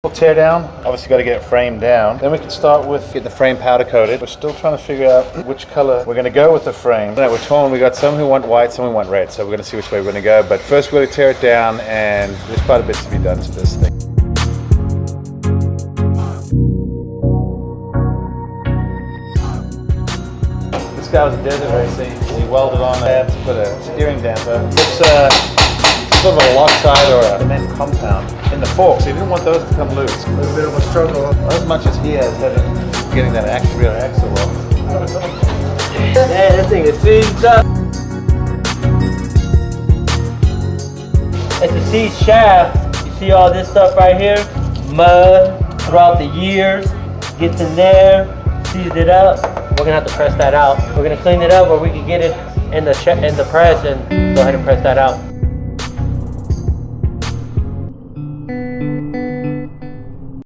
We'll tear down, obviously got to get it framed down. Then we can start with get the frame powder coated. We're still trying to figure out which color we're going to go with the frame. We're torn, we got some who want white, some who want red, so we're going to see which way we're going to go. But first we're going to tear it down, and there's quite a bit to be done to this thing. This guy was a desert racer. He welded on there to put a steering damper. It's sort of a lopside or a cement compound in the forks. He didn't want those to come loose. A little bit of a struggle. As much as he has had getting that rear axle off. Man, that thing is seized up. It's a seized shaft. You see all this stuff right here? Mud throughout the years. Gets in there, seized it up. We're gonna have to press that out. We're gonna clean it up where we can get it in the press and go ahead and press that out.